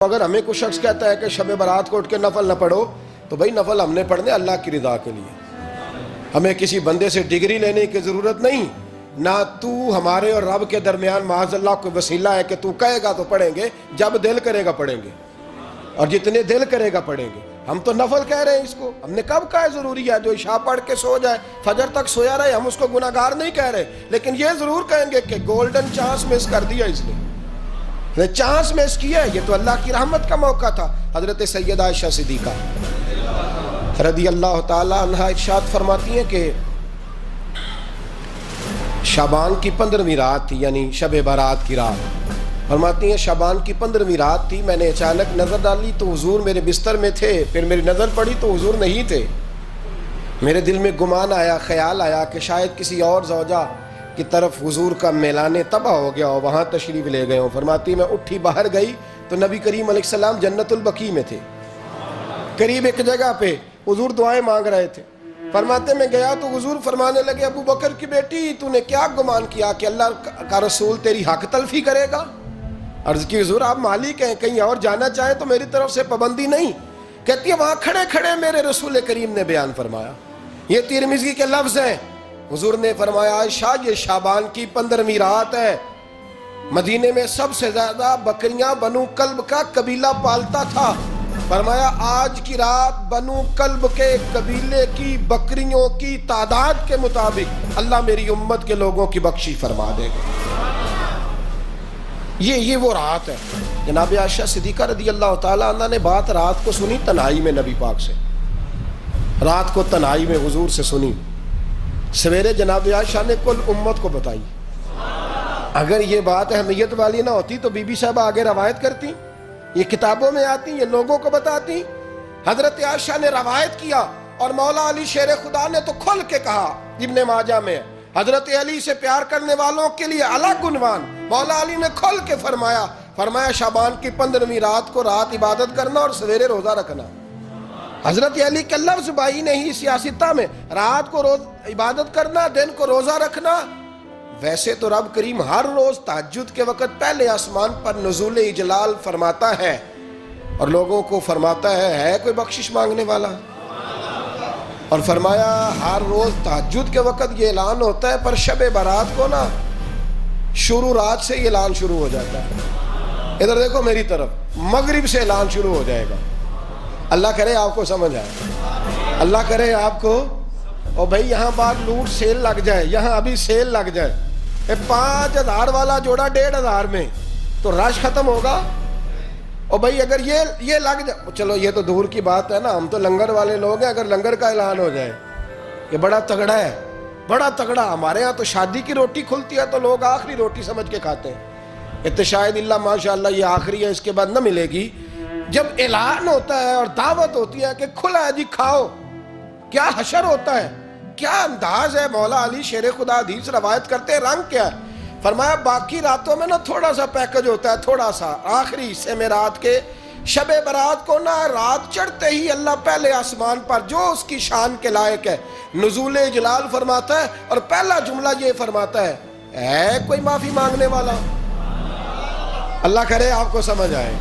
اگر ہمیں کوئی شخص کہتا ہے کہ شب برات کو اٹھ کے نفل نہ پڑھو، تو بھائی نفل ہم نے پڑھنے اللہ کی رضا کے لیے، ہمیں کسی بندے سے ڈگری لینے کی ضرورت نہیں، نہ تو ہمارے اور رب کے درمیان معاذ اللہ کوئی وسیلہ ہے کہ تو کہے گا تو پڑھیں گے، جب دل کرے گا پڑھیں گے، اور جتنے دل کرے گا پڑھیں گے۔ ہم تو نفل کہہ رہے ہیں اس کو، ہم نے کب کہا ہے ضروری ہے جو عشاء پڑھ کے سو جائے فجر تک سویا رہے، ہم اس کو گناہ گار نہیں کہہ رہے، لیکن یہ ضرور کہیں گے کہ گولڈن چانس مس کر دیا اس نے چانس مس کیا ہے، یہ تو اللہ کی رحمت کا موقع تھا۔ حضرت سیدہ عائشہ صدیقہ رضی اللہ تعالی عنہ ارشاد فرماتی ہیں کہ شعبان کی 15ویں رات تھی، یعنی شب برات کی رات، فرماتی ہیں شعبان کی 15ویں رات تھی، میں نے اچانک نظر ڈالی تو حضور میرے بستر میں تھے، پھر میری نظر پڑی تو حضور نہیں تھے، میرے دل میں گمان آیا، خیال آیا کہ شاید کسی اور زوجہ کی طرف حضور کا میلان تباہ ہو گیا ہو، وہاں تشریف لے گئے ہوں۔ فرماتی میں اٹھی باہر گئی تو نبی کریم علیہ السلام جنت البقیع میں تھے، قریب ایک جگہ پہ حضور دعائیں مانگ رہے تھے۔ فرماتے میں گیا تو حضور فرمانے لگے ابو بکر کی بیٹی تو نے کیا گمان کیا کہ اللہ کا رسول تیری حق تلفی کرے گا؟ عرض کی حضور آپ مالک ہیں، کہیں اور جانا چاہیں تو میری طرف سے پابندی نہیں۔ کہتی ہے وہاں کھڑے کھڑے میرے رسول کریم نے بیان فرمایا، یہ ترمذی کے لفظ ہیں، حضور نے فرمایا عائشہ یہ شعبان کی 15ویں رات ہے، مدینے میں سب سے زیادہ بکریاں بنو کلب کا قبیلہ پالتا تھا، فرمایا آج کی رات بنو کلب کے قبیلے کی بکریوں کی تعداد کے مطابق اللہ میری امت کے لوگوں کی بخشش فرما دے گا۔ یہ وہ رات ہے۔ جناب عائشہ صدیقہ رضی اللہ تعالی عنہ نے بات رات کو سنی تنہائی میں نبی پاک سے، رات کو تنہائی میں حضور سے سنی، سویرے جناب عائشہ نے کل امت کو بتائی۔ اگر یہ بات اہمیت والی نہ ہوتی تو بی بی صاحبہ آگے روایت کرتی، یہ کتابوں میں آتی، یہ لوگوں کو بتاتی۔ حضرت عائشہ نے روایت کیا اور مولا علی شیر خدا نے تو کھل کے کہا، ابن ماجہ میں حضرت علی سے پیار کرنے والوں کے لیے الگ عنوان، مولا علی نے کھل کے فرمایا شعبان کی 15ویں رات کو رات عبادت کرنا اور سویرے روزہ رکھنا۔ حضرت علی کے لفظ بائی نے ہی سیاستہ میں رات کو روز عبادت کرنا، دن کو روزہ رکھنا۔ ویسے تو رب کریم ہر روز تہجد کے وقت پہلے آسمان پر نزول اجلال فرماتا ہے اور لوگوں کو فرماتا ہے کوئی بخشش مانگنے والا؟ اور فرمایا ہر روز تہجد کے وقت یہ اعلان ہوتا ہے، پر شب برات کو نا شروع رات سے یہ اعلان شروع ہو جاتا ہے۔ ادھر دیکھو میری طرف، مغرب سے اعلان شروع ہو جائے گا۔ اللہ کرے آپ کو سمجھ آئے، اللہ کرے آپ کو، اور بھائی یہاں بعد لوٹ سیل لگ جائے، یہاں ابھی سیل لگ جائے، 5000 والا جوڑا 1500 میں تو رش ختم ہوگا۔ اور بھائی اگر یہ لگ جائے، چلو یہ تو دور کی بات ہے نا، ہم تو لنگر والے لوگ ہیں، اگر لنگر کا اعلان ہو جائے کہ بڑا تگڑا ہے، بڑا تگڑا، ہمارے ہاں تو شادی کی روٹی کھلتی ہے تو لوگ آخری روٹی سمجھ کے کھاتے ہیں، شاید اللہ ماشاءاللہ یہ آخری ہے اس کے بعد نہ ملے گی۔ جب اعلان ہوتا ہے اور دعوت ہوتی ہے کہ کھلا ہے جی کھاؤ، کیا حشر ہوتا ہے، کیا انداز ہے۔ مولا علی شیر خدا حدیث روایت کرتے ہیں، رنگ کیا ہے؟ فرمایا باقی راتوں میں نا تھوڑا سا پیکج ہوتا ہے، تھوڑا سا، آخری حصے میں رات کے شب برات کو نا رات چڑھتے ہی اللہ پہلے آسمان پر جو اس کی شان کے لائق ہے نزول جلال فرماتا ہے، اور پہلا جملہ یہ فرماتا ہے کوئی معافی مانگنے والا؟ اللہ کرے آپ کو سمجھ آئے،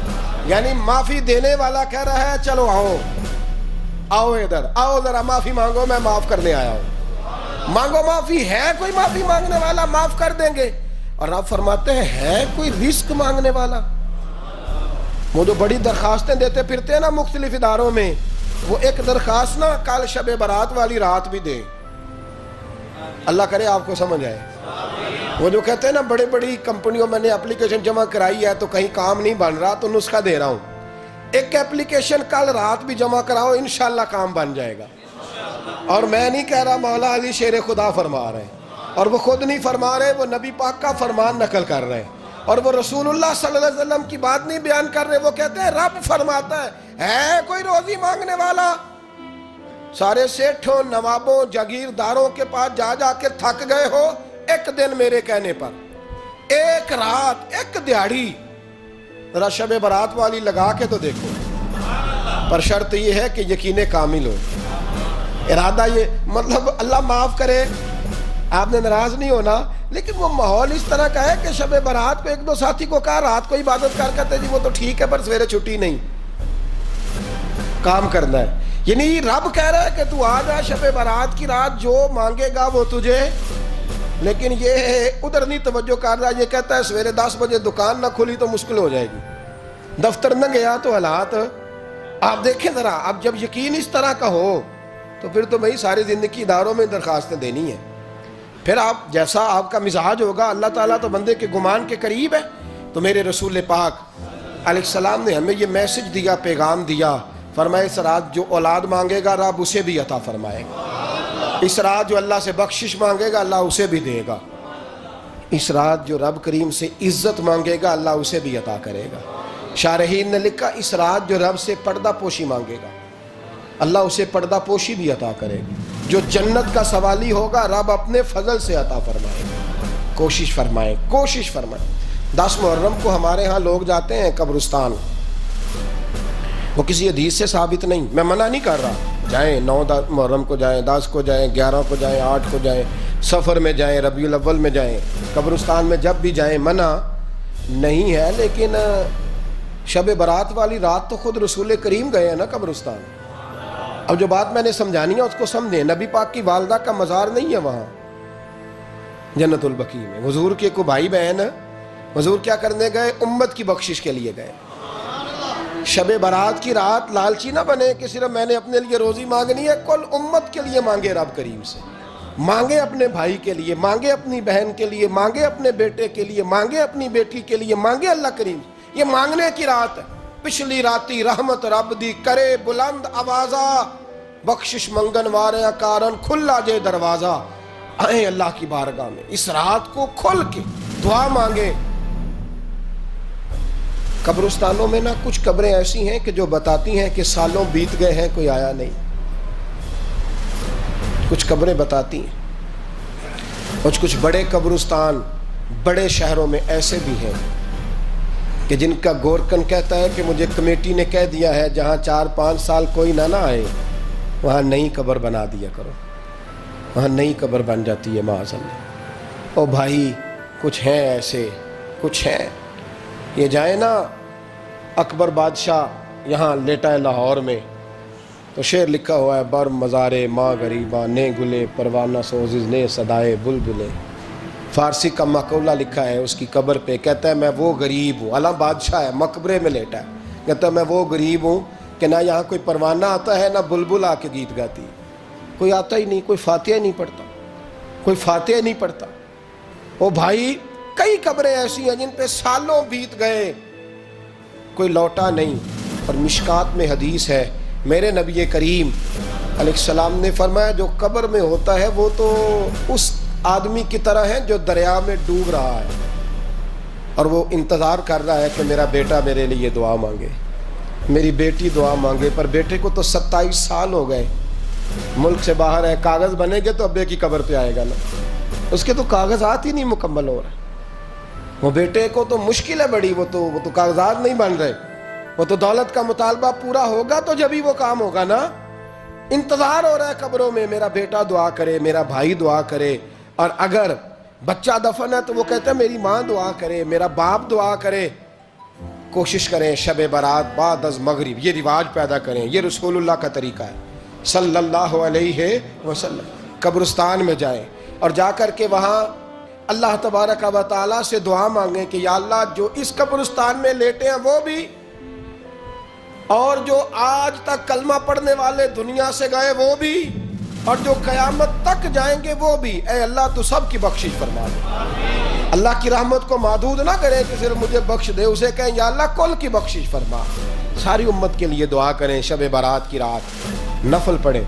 یعنی معافی دینے والا کہہ رہا ہے چلو آؤ ادھر، آؤ ذرا معافی مانگو، میں معاف کرنے آیا ہوں، مانگو معافی، ہے کوئی معافی مانگنے والا؟ معاف کر دیں گے۔ اور آپ فرماتے ہیں ہے کوئی رزق مانگنے والا؟ وہ جو بڑی درخواستیں دیتے پھرتے ہیں نا مختلف اداروں میں، وہ ایک درخواست نا کل شب برات والی رات بھی دیں۔ اللہ کرے آپ کو سمجھ آئے۔ وہ جو کہتے ہیں نا بڑی بڑی کمپنیوں میں نے اپلیکیشن جمع کرائی ہے تو کہیں کام نہیں بن رہا تو نسخہ دے رہا ہوں، ایک اپلیکیشن کل رات بھی جمع کراؤ انشاءاللہ کام بن جائے گا۔ اور میں نہیں کہہ رہا، مولا علی شیر خدا فرما رہے ہیں، اور وہ خود نہیں فرما رہے، وہ نبی پاک کا فرمان نقل کر رہے ہیں، اور وہ رسول اللہ صلی اللہ علیہ وسلم کی بات نہیں بیان کر رہے، وہ کہتے ہیں رب فرماتا ہے کوئی روزی مانگنے والا؟ سارے سیٹھوں، نوابوں، جاگیرداروں کے پاس جا کے تھک گئے ہو، ایک دن میرے کہنے پر، ایک رات، ایک دیہڑی ذرا شب برات والی لگا کے تو دیکھو، پر شرط یہ ہے کہ یقین کامل ہو، ارادہ یہ، مطلب اللہ معاف کرے آپ نے ناراض نہیں ہونا، لیکن وہ ماحول اس طرح کا ہے کہ شب برات کو ایک دو ساتھی کو کہا رات کو عبادت کر کہتے جی وہ تو ٹھیک ہے پر سویرے چھٹی نہیں، کام کرنا ہے. یعنی رب کہہ رہا ہے کہ تو آ جا شب برات کی رات، جو مانگے گا وہ تجھے. لیکن یہ ادھر نہیں توجہ کر رہا، یہ کہتا ہے سویرے 10 بجے دکان نہ کھلی تو مشکل ہو جائے گی، دفتر نہ گیا تو حالات. آپ دیکھیں ذرا، اب جب یقین اس طرح کا ہو تو پھر تو بھائی ساری زندگی اداروں میں درخواستیں دینی ہیں. پھر آپ جیسا آپ کا مزاج ہوگا، اللہ تعالیٰ تو بندے کے گمان کے قریب ہے. تو میرے رسول پاک علیہ السلام نے ہمیں یہ میسج دیا، پیغام دیا، فرمائے اس رات جو اولاد مانگے گا رب اسے بھی عطا فرمائے گا. اس رات جو اللہ سے بخشش مانگے گا اللہ اسے بھی دے گا. اس رات جو رب کریم سے عزت مانگے گا اللہ اسے بھی عطا کرے گا. شارحین نے لکھا اس رات جو رب سے پردہ پوشی مانگے گا اللہ اسے پردہ پوشی بھی عطا کرے گا. جو جنت کا سوالی ہوگا رب اپنے فضل سے عطا فرمائے گا. کوشش فرمائیں، کوشش فرمائیں. 10 محرم کو ہمارے ہاں لوگ جاتے ہیں قبرستان، وہ کسی حدیث سے ثابت نہیں، میں منع نہیں کر رہا، جائیں 9 محرم کو جائیں، 10 کو جائیں، 11 کو جائیں، 8 کو جائیں، سفر میں جائیں، ربیع الاول میں جائیں، قبرستان میں جب بھی جائیں منع نہیں ہے. لیکن شب برات والی رات تو خود رسول کریم گئے ہیں نا قبرستان. اب جو بات میں نے سمجھانی ہے اس کو سمجھیں. نبی پاک کی والدہ کا مزار نہیں ہے وہاں جنت البقیع میں. حضور کے کو بھائی بہن، حضور کیا کرنے گئے؟ امت کی بخشش کے لیے گئے. شب برات کی رات لالچی نہ بنے کہ صرف میں نے اپنے لیے روزی مانگنی ہے، کل امت کے لیے مانگے رب کریم سے. مانگے اپنے بھائی کے لیے، مانگے اپنی بہن کے لیے، مانگے اپنے بیٹے کے لیے، مانگے اپنی بیٹی کے لیے، مانگے اللہ کریم. یہ مانگنے کی رات ہے. پچھلی راتی رحمت رب دی کرے بلند آوازہ، بخشش منگن واریاں کارن کھلا جے دروازہ. آئیں اللہ کی بارگاہ میں اس رات کو کھل کے دعا مانگے. قبرستانوں میں نا کچھ قبریں ایسی ہیں کہ جو بتاتی ہیں کہ سالوں بیت گئے ہیں کوئی آیا نہیں. کچھ قبریں بتاتی ہیں. اور کچھ بڑے قبرستان بڑے شہروں میں ایسے بھی ہیں کہ جن کا گورکن کہتا ہے کہ مجھے کمیٹی نے کہہ دیا ہے جہاں 4-5 سال کوئی نہ آئے وہاں نئی قبر بنا دیا کرو. وہاں نئی قبر بن جاتی ہے معاذ اللہ. او بھائی کچھ ہیں ایسے، کچھ ہیں. یہ جائیں نا اکبر بادشاہ یہاں لیٹا ہے لاہور میں تو شعر لکھا ہوا ہے، بر مزارے ماں غریباں نے گلے پروانہ سوزز نے صدائے بلبلے. فارسی کا مقولہ لکھا ہے اس کی قبر پہ، کہتا ہے میں وہ غریب ہوں. اعلیٰ بادشاہ ہے مقبرے میں لیٹا ہے، کہتا ہے میں وہ غریب ہوں کہ نہ یہاں کوئی پروانہ آتا ہے نہ بلبل آ کے گیت گاتی ہے. کوئی آتا ہی نہیں، کوئی فاتحہ نہیں پڑھتا، کوئی فاتحہ نہیں پڑھتا. او بھائی کئی قبریں ایسی ہیں جن پہ سالوں بیت گئے کوئی لوٹا نہیں. اور مشکات میں حدیث ہے میرے نبی کریم علیہ السلام نے فرمایا جو قبر میں ہوتا ہے وہ تو اس آدمی کی طرح ہے جو دریا میں ڈوب رہا ہے اور وہ انتظار کر رہا ہے کہ میرا بیٹا میرے لیے دعا مانگے، میری بیٹی دعا مانگے. پر بیٹے کو تو 27 سال ہو گئے، ملک سے باہر ہے. کاغذ بنے گے تو ابے کی قبر پہ آئے گا نا، اس کے تو کاغذات ہی نہیں مکمل ہو رہے. وہ بیٹے کو تو مشکل ہے بڑی، وہ تو کاغذات نہیں بن رہے. وہ تو دولت کا مطالبہ پورا ہوگا تو جب ہی وہ کام ہوگا نا. انتظار ہو رہا ہے قبروں میں میرا بیٹا دعا کرے، میرا بھائی دعا کرے. اور اگر بچہ دفن ہے تو وہ کہتا ہے میری ماں دعا کرے، میرا باپ دعا کرے. کوشش کریں شب برات بعد از مغرب یہ رواج پیدا کریں. یہ رسول اللہ کا طریقہ ہے صلی اللہ علیہ وسلم. قبرستان میں جائیں اور جا کر کے وہاں اللہ تبارک و تعالیٰ سے دعا مانگیں کہ یا اللہ جو اس قبرستان میں لیٹے ہیں وہ بھی، اور جو آج تک کلمہ پڑھنے والے دنیا سے گئے وہ بھی، اور جو قیامت تک جائیں گے وہ بھی. اے اللہ تو سب کی بخشش فرما دے. اللہ کی رحمت کو محدود نہ کرے کہ صرف مجھے بخش دے، اسے کہیں یا اللہ کل کی بخشش فرما. ساری امت کے لیے دعا کریں. شب برات کی رات نفل پڑھیں.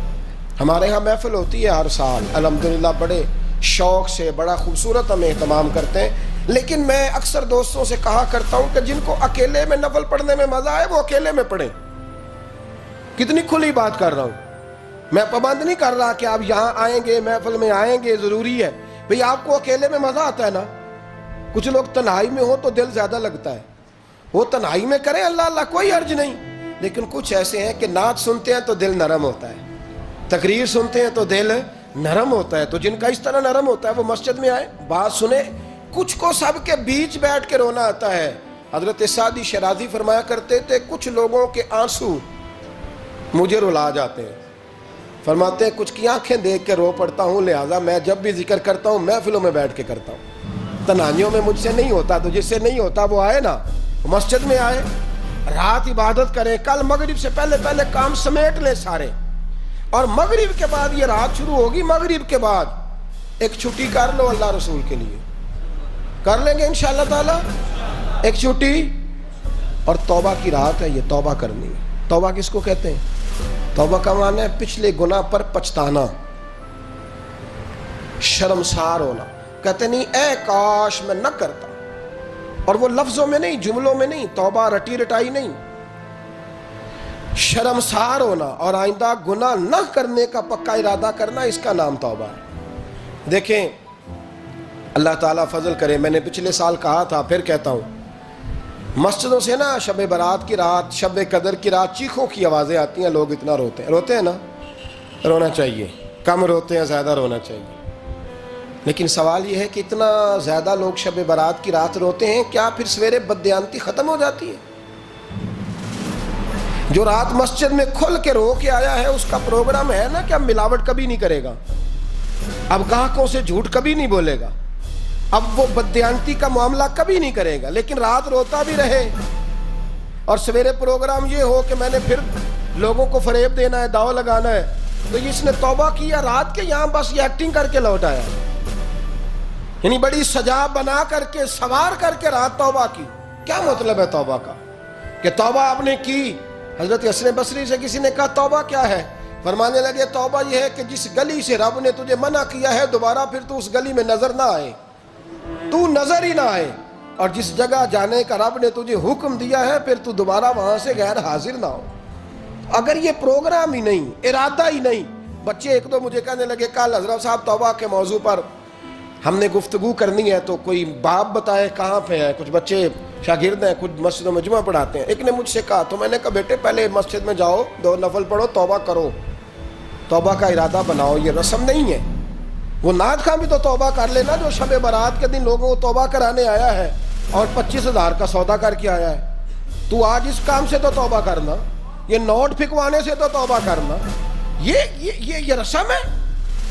ہمارے ہاں محفل ہوتی ہے ہر سال الحمدللہ، بڑے شوق سے بڑا خوبصورت ہم اہتمام کرتے ہیں. لیکن میں اکثر دوستوں سے کہا کرتا ہوں کہ جن کو اکیلے میں نفل پڑھنے میں مزہ آئے وہ اکیلے میں پڑھیں. کتنی کھلی بات کر رہا ہوں. میں پابند نہیں کر رہا کہ آپ یہاں آئیں گے محفل میں آئیں گے ضروری ہے. بھئی آپ کو اکیلے میں مزہ آتا ہے نا. کچھ لوگ تنہائی میں ہو تو دل زیادہ لگتا ہے، وہ تنہائی میں کریں اللہ اللہ کوئی حرج نہیں. لیکن کچھ ایسے ہیں کہ نعت سنتے ہیں تو دل نرم ہوتا ہے، تقریر سنتے ہیں تو دل نرم ہوتا ہے. تو جن کا اس طرح نرم ہوتا ہے وہ مسجد میں آئے, بات سنے. کچھ کو سب کے بیچ بیٹھ کے رونا آتا ہے. حضرت سعدی شیرازی فرمایا کرتے تھے کچھ لوگوں کے آنسو مجھے رلا جاتے ہیں. فرماتے ہیں کچھ کی آنکھیں دیکھ کے رو پڑتا ہوں, لہٰذا میں جب بھی ذکر کرتا ہوں محفلوں میں بیٹھ کے کرتا ہوں. تنہائیوں میں مجھ سے نہیں ہوتا, تو جس سے نہیں ہوتا وہ آئے نا, مسجد میں آئے, رات عبادت کریں. کل مغرب سے پہلے کام سمیٹ لیں سارے, اور مغرب کے بعد یہ رات شروع ہوگی. مغرب کے بعد ایک چھٹی کر لو اللہ رسول کے لیے, کر لیں گے انشاءاللہ تعالی ایک چھٹی. اور توبہ کی رات ہے, یہ توبہ کرنی ہے. توبہ کس کو کہتے ہیں؟ توبہ کا معنی ہے پچھلے گناہ پر پچھتانا, شرمسار ہونا. کہتے نہیں اے کاش میں نہ کرتا, اور وہ لفظوں میں نہیں, جملوں میں نہیں, توبہ رٹی رٹائی نہیں. شرمسار ہونا اور آئندہ گناہ نہ کرنے کا پکا ارادہ کرنا, اس کا نام توبہ ہے. دیکھیں اللہ تعالیٰ فضل کرے, میں نے پچھلے سال کہا تھا, پھر کہتا ہوں, مسجدوں سے نا شب برات کی رات, شب قدر کی رات چیخوں کی آوازیں آتی ہیں, لوگ اتنا روتے ہیں نا. رونا چاہیے, کم روتے ہیں, زیادہ رونا چاہیے. لیکن سوال یہ ہے کہ اتنا زیادہ لوگ شب برات کی رات روتے ہیں, کیا پھر سویرے بددیانتی ختم ہو جاتی ہے؟ جو رات مسجد میں کھل کے رو کے آیا ہے اس کا پروگرام ہے نا کہ اب ملاوٹ کبھی نہیں کرے گا, اب گاہکوں سے جھوٹ کبھی نہیں بولے گا, اب وہ بددیانتی کا معاملہ کبھی نہیں کرے گا. لیکن رات روتا بھی رہے اور سویرے پروگرام یہ ہو کہ میں نے پھر لوگوں کو فریب دینا ہے, داؤ لگانا ہے, تو اس نے توبہ کیا رات کے, یہاں بس یہ ایکٹنگ کر کے لوٹ آیا. یعنی بڑی سجا بنا کر کے, سوار کر کے رات توبہ کی. کیا مطلب ہے توبہ کا؟ کہ توبہ آپ نے کی. حضرت حسن بصری سے کسی نے کہا توبہ کیا ہے؟ فرمانے لگے توبہ یہ ہے کہ جس گلی سے رب نے تجھے منع کیا ہے دوبارہ پھر تو اس گلی میں نظر نہ آئے, تو نظر ہی نہ آئے. اور جس جگہ جانے کا رب نے تجھے حکم دیا ہے پھر تو دوبارہ وہاں سے غیر حاضر نہ ہو. اگر یہ پروگرام ہی نہیں, ارادہ ہی نہیں. بچے ایک دو مجھے کہنے لگے کل حضرت صاحب توبہ کے موضوع پر ہم نے گفتگو کرنی ہے, تو کوئی باپ بتائے کہاں پہ ہے. کچھ بچے شاگرد ہیں, کچھ مسجدوں میں جمعہ پڑھاتے ہیں. ایک نے مجھ سے کہا, تو میں نے کہا بیٹے پہلے مسجد میں جاؤ, 2 نفل پڑھو, توبہ کرو, توبہ کا ارادہ بناؤ. یہ رسم نہیں ہے. وہ نعت خواں بھی تو توبہ کر لینا جو شب برات کے دن لوگوں کو توبہ کرانے آیا ہے اور 25,000 کا سودا کر کے آیا ہے. تو آج اس کام سے تو توبہ کرنا, یہ نوٹ پھکوانے سے تو توبہ کرنا. یہ رسم ہے.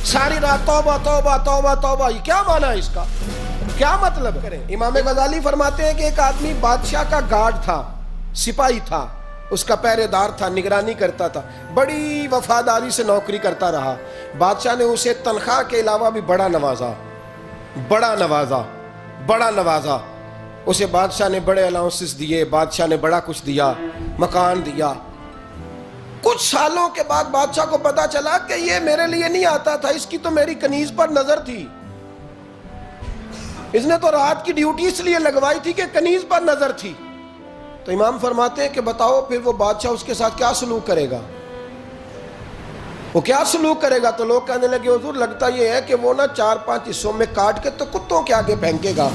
ساری رات توبہ توبہ توبہ توبہ, یہ کیا معنی ہے اس کا؟ کیا مطلب کریں؟ امام غزالی فرماتے ہیں کہ ایک آدمی بادشاہ کا گارڈ تھا, سپاہی تھا, اس کا پہرے دار تھا, نگرانی کرتا تھا, بڑی وفاداری سے نوکری کرتا رہا. بادشاہ نے اسے تنخواہ کے علاوہ بھی بڑا نوازا. اسے بادشاہ نے بڑے الاؤنسز دیے, بادشاہ نے بڑا کچھ دیا, مکان دیا. کچھ سالوں کے بعد بادشاہ کو پتا چلا کہ یہ میرے لیے نہیں آتا تھا, اس کی تو میری کنیز پر نظر تھی. اس نے تو رات کی ڈیوٹی اس لیے لگوائی تھی کہ کنیز پر نظر تھی. تو امام فرماتے ہیں کہ بتاؤ پھر وہ بادشاہ اس کے ساتھ کیا سلوک کرے گا؟ وہ کیا سلوک کرے گا؟ تو لوگ کہنے لگے حضور لگتا یہ ہے کہ وہ نا 4-5 حصوں میں کاٹ کے تو کتوں کے آگے پھینکے گا.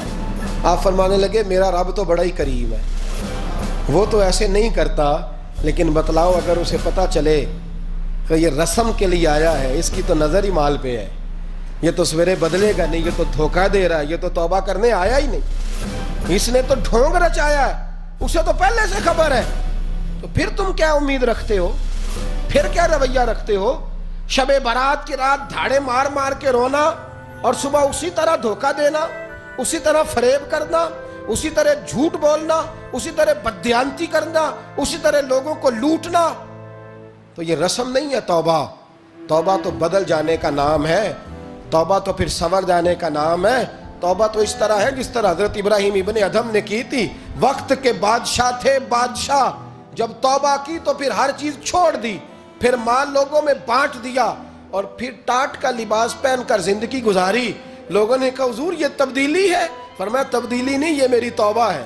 آپ فرمانے لگے میرا رب تو بڑا ہی کریم ہے, وہ تو ایسے نہیں کرتا. لیکن بتلاؤ اگر اسے پتا چلے کہ یہ رسم کے لیے آیا ہے, اس کی تو نظر ہی مال پہ ہے, یہ تو سویرے بدلے گا نہیں, یہ تو دھوکہ دے رہا ہے, یہ تو توبہ کرنے آیا ہی نہیں, اس نے تو ڈھونگ رچایا ہے, اسے تو پہلے سے خبر ہے. تو پھر تم کیا امید رکھتے ہو؟ پھر کیا رویہ رکھتے ہو؟ شب برات کی رات دھاڑے مار مار کے رونا اور صبح اسی طرح دھوکہ دینا, اسی طرح فریب کرنا, اسی طرح جھوٹ بولنا, اسی طرح بددیانتی کرنا, اسی طرح لوگوں کو لوٹنا. تو یہ رسم نہیں ہے توبہ. توبہ تو بدل جانے کا نام ہے, توبہ تو پھر سنور جانے کا نام ہے. توبہ تو اس طرح ہے جس طرح حضرت ابراہیم ابن ادھم نے کی تھی. وقت کے بادشاہ تھے, بادشاہ جب توبہ کی تو پھر ہر چیز چھوڑ دی, پھر مال لوگوں میں بانٹ دیا اور پھر ٹاٹ کا لباس پہن کر زندگی گزاری. لوگوں نے کہا حضور یہ تبدیلی ہے. فرمایا تبدیلی نہیں, یہ میری توبہ ہے,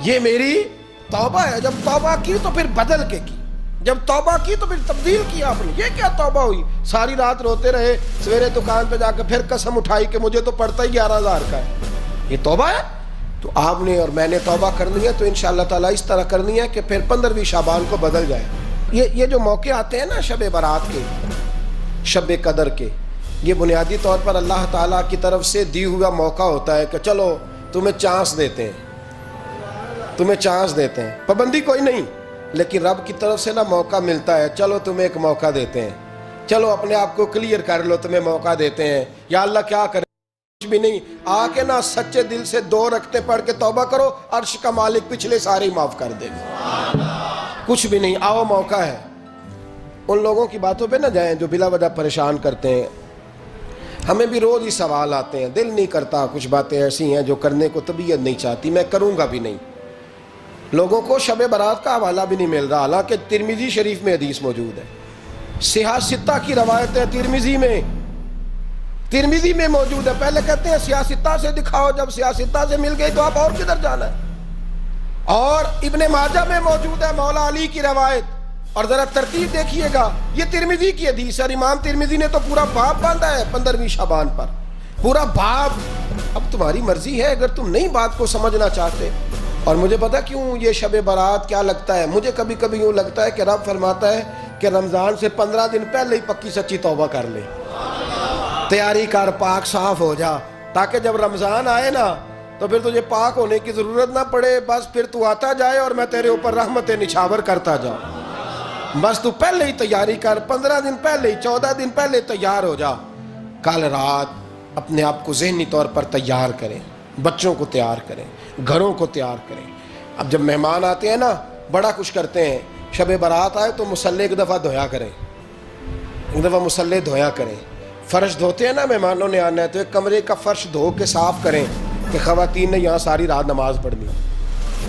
یہ میری توبہ ہے. جب توبہ کی تو پھر بدل کے کی, جب توبہ کی تو پھر تبدیل کیا آپ نے. یہ کیا توبہ ہوئی؟ ساری رات روتے رہے, سویرے دکان پہ جا کے پھر قسم اٹھائی کہ مجھے تو پڑتا ہی 11,000 کا ہے. یہ توبہ ہے؟ تو آپ نے اور میں نے توبہ کرنی ہے تو انشاءاللہ تعالیٰ اس طرح کرنی ہے کہ پھر 15ویں شعبان کو بدل جائے. یہ جو موقع آتے ہیں نا شب برات کے, شب قدر کے، یہ بنیادی طور پر اللہ تعالیٰ کی طرف سے دی ہوا موقع ہوتا ہے کہ چلو تمہیں چانس دیتے ہیں، تمہیں چانس دیتے ہیں، پابندی کوئی نہیں، لیکن رب کی طرف سے نا موقع ملتا ہے، چلو تمہیں ایک موقع دیتے ہیں، چلو اپنے آپ کو کلیئر کر لو، تمہیں موقع دیتے ہیں۔ یا اللہ کیا کرے، کچھ بھی نہیں، آ کے نا سچے دل سے 2 رکعتیں پڑھ کے توبہ کرو، عرش کا مالک پچھلے سارے ہی معاف کر دے گا۔ کچھ بھی نہیں، آؤ موقع ہے۔ ان لوگوں کی باتوں پہ نہ جائیں جو بلا وجہ پریشان کرتے ہیں۔ ہمیں بھی روز ہی سوال آتے ہیں، دل نہیں کرتا، کچھ باتیں ایسی ہیں جو کرنے کو طبیعت نہیں چاہتی، میں کروں گا بھی نہیں۔ لوگوں کو شب برات کا حوالہ بھی نہیں مل رہا، حالانکہ ترمذی شریف میں حدیث موجود ہے، صحاح ستہ کی روایت ہے، ترمذی میں موجود ہے۔ پہلے کہتے ہیں صحاح ستہ سے دکھاؤ، جب صحاح ستہ سے مل گئی تو آپ اور کدھر جانا ہے؟ اور ابن ماجہ میں موجود ہے مولا علی کی روایت، اور ذرا ترتیب دیکھیے گا، یہ ترمذی کی حدیث ہے، اور امام ترمذی نے تو پورا باب باندھا ہے 15ویں شعبان پر، پورا باب۔ اب تمہاری مرضی ہے، اگر تم نہیں بات کو سمجھنا چاہتے۔ اور مجھے پتا کیوں یہ شب برات کیا لگتا ہے، مجھے کبھی کبھی یوں لگتا ہے کہ رب فرماتا ہے کہ رمضان سے 15 دن پہلے ہی پکی سچی توبہ کر لے، تیاری کر، پاک صاف ہو جا، تاکہ جب رمضان آئے نا تو پھر تجھے پاک ہونے کی ضرورت نہ پڑے، بس پھر تو آتا جائے اور میں تیرے اوپر رحمتیں نچھاور کرتا جاؤں۔ بس تو پہلے ہی تیاری کر، 15 دن پہلے ہی، 14 دن پہلے تیار ہو جا۔ کل رات اپنے آپ کو ذہنی طور پر تیار کریں، بچوں کو تیار کریں، گھروں کو تیار کریں۔ اب جب مہمان آتے ہیں نا بڑا کچھ کرتے ہیں، شب برات آئے تو مصلی ایک دفعہ دھویا کریں، ایک دفعہ مصلی دھویا کریں۔ فرش دھوتے ہیں نا، مہمانوں نے آنا ہے تو ایک کمرے کا فرش دھو کے صاف کریں کہ خواتین نے یہاں ساری رات نماز پڑھنی،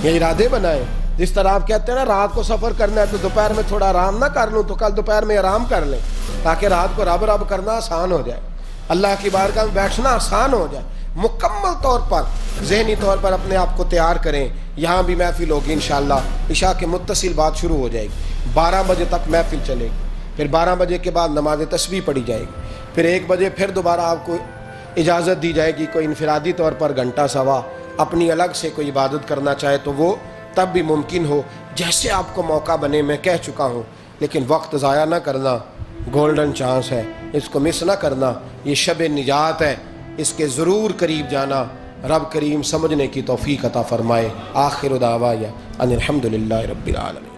یہ ارادے بنائیں۔ جس طرح آپ کہتے ہیں نا رات کو سفر کرنا ہے تو دوپہر میں تھوڑا آرام نہ کر لوں تو کل دوپہر میں آرام کر لیں، تاکہ رات کو رب رب کرنا آسان ہو جائے، اللہ کی بارگاہ میں بیٹھنا آسان ہو جائے۔ مکمل طور پر ذہنی طور پر اپنے آپ کو تیار کریں۔ یہاں بھی محفل ہوگی انشاءاللہ، عشاء کے متصل بعد شروع ہو جائے گی، 12 بجے تک محفل چلے گی، پھر 12 بجے کے بعد نماز تسبیح پڑھی جائے گی، پھر 1 بجے پھر دوبارہ آپ کو اجازت دی جائے گی، کوئی انفرادی طور پر گھنٹہ سوا اپنی الگ سے کوئی عبادت کرنا چاہے تو وہ تب بھی ممکن ہو، جیسے آپ کو موقع بنے۔ میں کہہ چکا ہوں، لیکن وقت ضائع نہ کرنا، گولڈن چانس ہے، اس کو مس نہ کرنا، یہ شب نجات ہے، اس کے ضرور قریب جانا۔ رب کریم سمجھنے کی توفیق عطا فرمائے۔ آخر دعوایا ان الحمدللہ رب العالمین۔